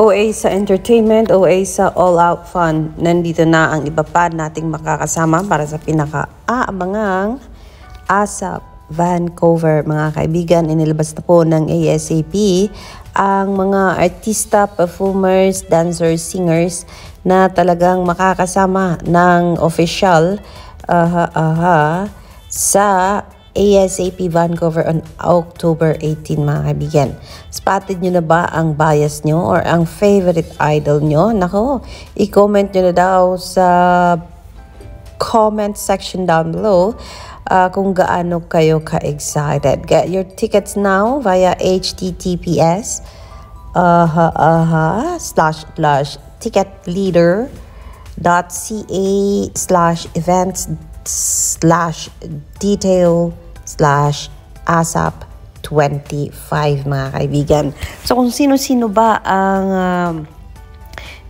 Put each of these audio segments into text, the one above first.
OA sa entertainment, OA sa all-out fun. Nandito na ang iba pa nating makakasama para sa pinaka-aabangang ASAP Vancouver. Mga kaibigan, inilabas na po ng ASAP ang mga artista, performers, dancers, singers na talagang makakasama ng official sa ASAP Vancouver on October 18, mga kaibigan. Spotted nyo na ba ang bias nyo or ang favorite idol nyo? Nako, i-comment nyo na daw sa comment section down below kung gaano kayo ka-excited. Get your tickets now via https ticketleader.ca/events/detail/ASAP25, mga kaibigan. So kung sino-sino ba ang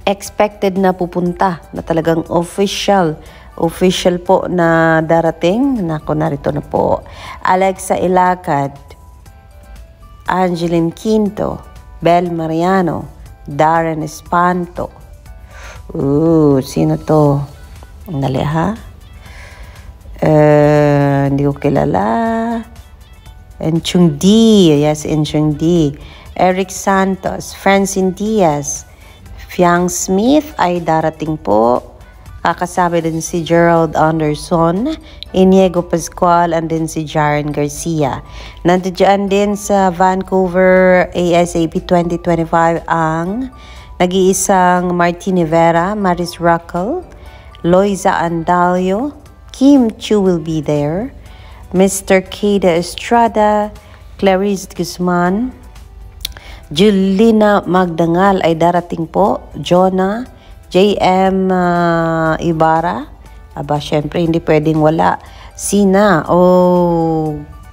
expected na pupunta na talagang official po na darating. Nako, narito na po. Alexa Ilacad, Angeline Quinto, Bel Mariano, Darren Espanto. Sino to? Dali ha? Hindi ko kilala. Enchung D. Yes, Enchung D. Eric Santos, Francine Diaz, Fiang Smith ay darating po. Kakasama din si Gerald Anderson, Inigo Pascual, and din si Jaren Garcia. Nandiyan din sa Vancouver ASAP 2025 ang nag-iisang Martine Vera, Maris Ruckel, Loiza Andalio, Kim Chu will be there, Mr. Keda Estrada, Clarice Guzman, Julina Magdangal ay darating po, Jonah, JM Ibarra, aba syempre hindi pwedeng wala, Sina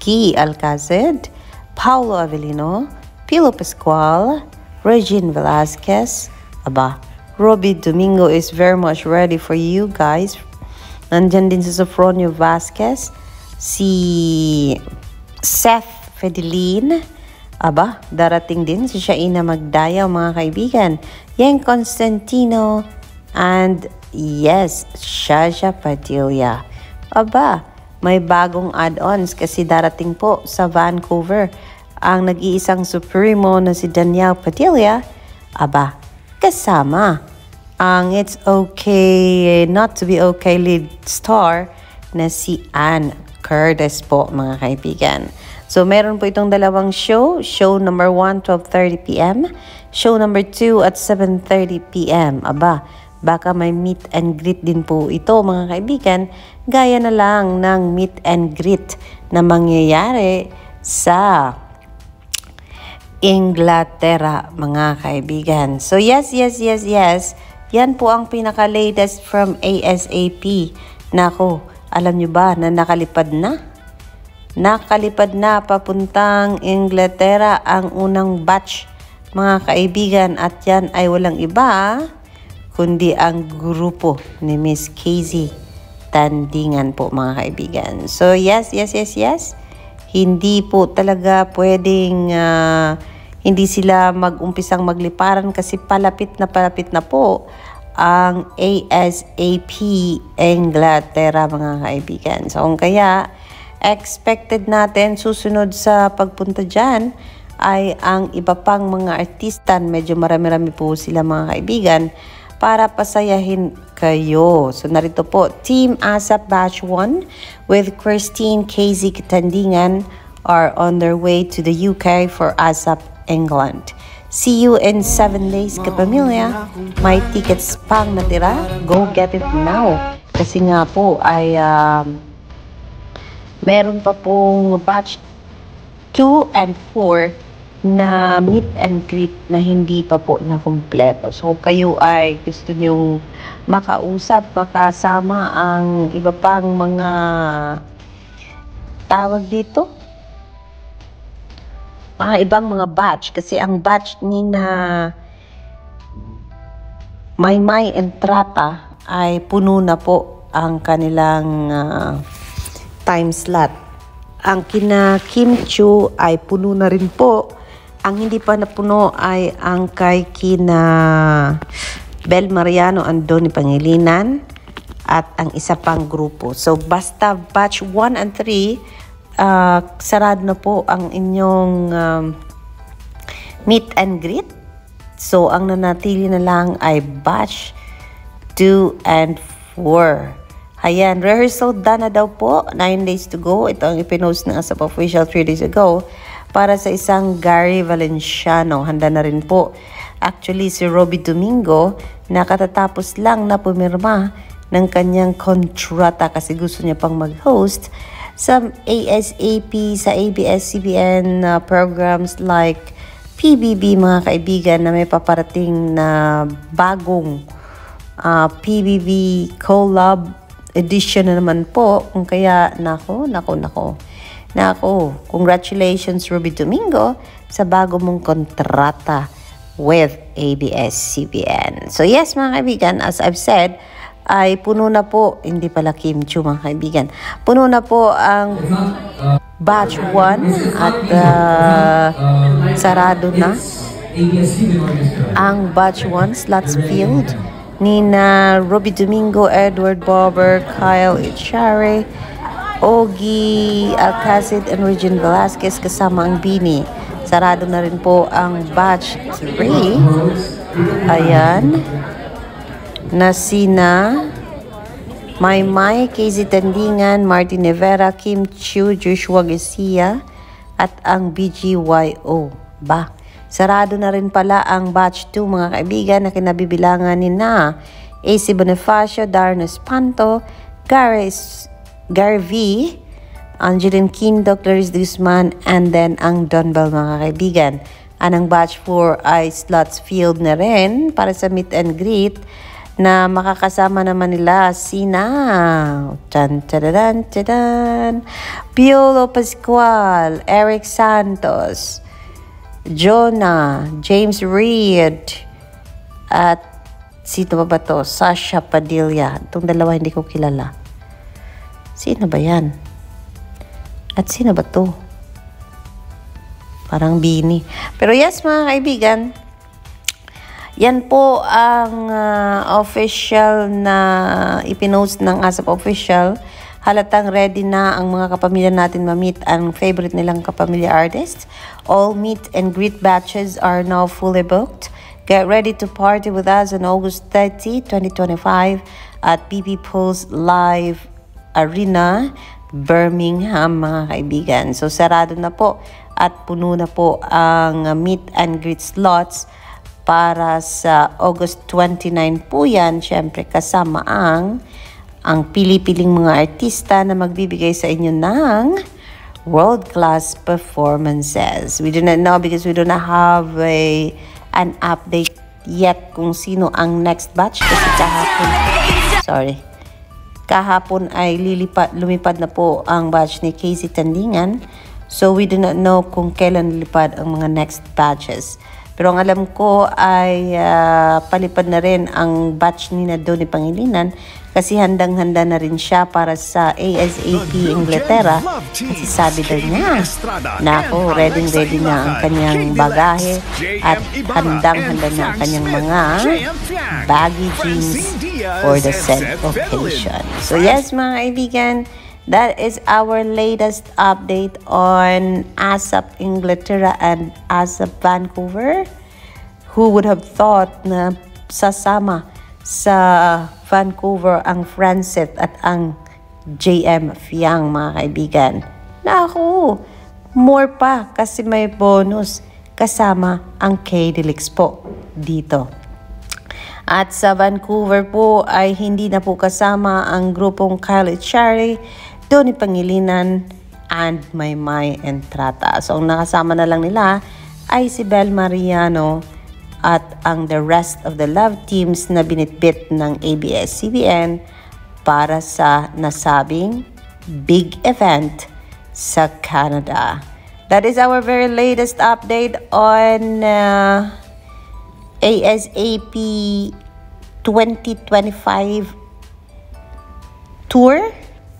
Ki Alcacid, Paulo Avellino, Pilo Pascual, Regine Velasquez, aba Robbie Domingo is very much ready for you guys. Nandyan din si Sofronio Vasquez, si Seth Fedelin, aba, darating din si Shaina Magdayaw, mga kaibigan. Yang Constantino, and yes, Shasha Padilla. Aba, may bagong add-ons kasi darating po sa Vancouver ang nag-iisang supremo na si Danielle Padilla. Aba, kasama ang It's Okay Not to Be Okay lead star na si Ann Curtis po, mga kaibigan. So, meron po itong dalawang show. Show number 1, 12:30 p.m. Show number 2 at 7:30 p.m. Aba, baka may meet and greet din po ito, mga kaibigan. Gaya na lang ng meet and greet na mangyayari sa Inglaterra, mga kaibigan. So, yes. Yan po ang pinaka-latest from ASAP. Nako, alam nyo ba na nakalipad na? Nakalipad na papuntang Inglaterra ang unang batch, mga kaibigan, at yan ay walang iba kundi ang grupo ni Miss Casey Tandingan po, mga kaibigan. So yes, hindi po talaga pwedeng hindi sila mag-umpisang magliparan kasi palapit na po ang ASAP Inglaterra, mga kaibigan. So kung kaya expected natin susunod sa pagpunta dyan ay ang iba pang mga artista. Medyo marami-rami po sila, mga kaibigan, para pasayahin kayo. So narito po, Team ASAP Batch 1 with Christine Casey Tandingan are on their way to the UK for ASAP England. See you in 7 days, kapamilya. May tickets pang natira. Go get it now. Kasi nga po ay meron pa pong batch 2 and 4 na meet and greet na hindi pa po na kumpleto. So kayo ay gusto nyong makausap, makasama ang iba pang mga tawag dito, mga ibang mga batch. Kasi ang batch ni na Maymay Entrata ay puno na po ang kanilang time slot. Ang kina Kim Chu ay puno na rin po Ang hindi pa napuno ay ang kay kina Bel Mariano, Andoni Pangilinan, at ang isa pang grupo. So, basta batch 1 and 3, sarado na po ang inyong meet and greet. So, ang nanatili na lang ay batch 2 and 4. Ayan, rehearsal done na daw po. 9 days to go. Ito ang ipinost ng ASAP Official 3 days ago para sa isang Gary Valenciano. Handa na rin po. Actually, si Robby Domingo, nakatatapos lang na pumirma ng kanyang kontrata kasi gusto niya pang mag-host sa ASAP, sa ABS-CBN programs like PBB, mga kaibigan, na may paparating na bagong PBB collab edition na naman po. Kung kaya, nako, congratulations Robby Domingo sa bago mong kontrata with ABS-CBN. So yes, mga kaibigan, as I've said, ay puno na po, hindi pala Kim Chiu, mga kaibigan, puno na po ang batch 1 at sarado na ang batch 1 slots filled ni na Robby Domingo, Edward Barber, Kyle Echare, Ogie Alcacid, and Regine Velasquez kasama ang Bini. Sarado na rin po ang batch 3. Ayan. Na sina Maymay, Casey Tandingan, Martin Nevera, Kim Chiu, Joshua Garcia, at ang BGYO. Sarado na rin pala ang batch 2, mga kaibigan, na kinabibilangan ni na AC Bonifacio, Darren Espanto, Gary V, Angeline Quindo, Clarice Guzman, and then ang Donbell, mga kaibigan. Anang batch 4 ay slots filled na rin para sa meet and greet na makakasama naman nila sina Piolo Pascual, Eric Santos, Jonah, James Reed, at sino ba to? Sasha Padilla. Itong dalawa hindi ko kilala. Sino ba yan? At sino ba to? Parang Bini. Pero yes, mga kaibigan, yan po ang official na ipinost ng ASAP Official. Halatang ready na ang mga kapamilya natin ma-meet ang favorite nilang kapamilya artists. All meet and greet batches are now fully booked. Get ready to party with us on August 30, 2025 at PP Pulse Live Arena, Birmingham, mga kaibigan. So, sarado na po at puno na po ang meet and greet slots para sa August 29 po yan. Siyempre, kasama ang pili-piling mga artista na magbibigay sa inyo ng world-class performances. We do not know because we do not have an update yet kung sino ang next batch kasi kahapon ay lumipad na po ang batch ni Casey Tandingan. So we do not know kung kailan lilipad ang mga next batches. Pero ang alam ko ay palipad na rin ang batch ni Nadoni Pangilinan kasi handang-handa na rin siya para sa ASAP Inglaterra. Kasi sabi daw niya, nako, ready na ang kanyang bagahe at handang-handa na ang kanyang mga baggy jeans for the said occasion. So yes, mga kaibigan, that is our latest update on ASAP Inglaterra and ASAP Vancouver. Who would have thought na sasama sa Vancouver ang Francet at ang JM Fiang, mga kaibigan? Naku, more pa kasi may bonus kasama ang K-Delix po dito. At sa Vancouver po ay hindi na po kasama ang grupong Kyle Echare, Doni Pangilinan, and Maymay Entrata. So, ang nakasama na lang nila ay si Bel Mariano at ang the rest of the love teams na binitbit ng ABS-CBN para sa nasabing big event sa Canada. That is our very latest update on ASAP 2025 tour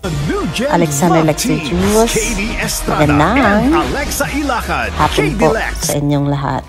The new Gen Alexander Love Lexi Team, Jules. Katie Estrada Magandang and Alexa Ilacad. hapon KD po Lex. sa inyong lahat.